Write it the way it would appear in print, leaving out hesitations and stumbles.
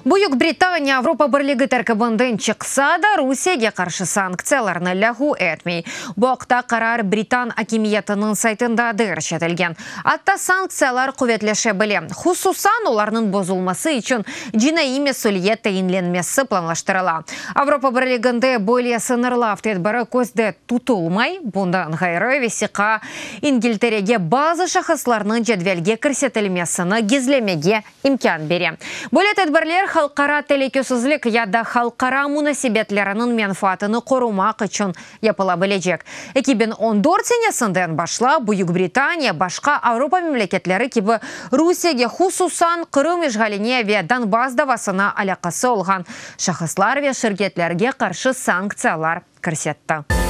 Бuyuk Британия Авропа Бірлігі тәркібінден чықса да Русияге қаршы санкцияларны ләғу әтмей. Бұқта қарар Британ акимиятының сайтында көрсетілген. Атта санкциялар құветлеше біле. Хусусан оларның бозулмасы үшін жинайы мәсулиет тәйінленмесі планлаштырыла. Авропа Бірлігінде более сынырлы тедбірі көзді тұтылмай, бұндан ғайры весіқа Ингілтереге базы шахысларының жедвелге көрсетілмесіні гизлемеге имкан бере. Более тедбірлер халқара телекөсізлік яда халқара мунасибетлерінің менфатыны қорумақ үшін япыла білежек. 2014 сенесінден башла Бuyuk Британия башқа Авропа мемлекетлері кебі Русияге хусусан Қырым ишғаліне ве Донбасс давасына алақасы олған шахыслар ве шіргетлерге қаршы санкциялар көрсетті.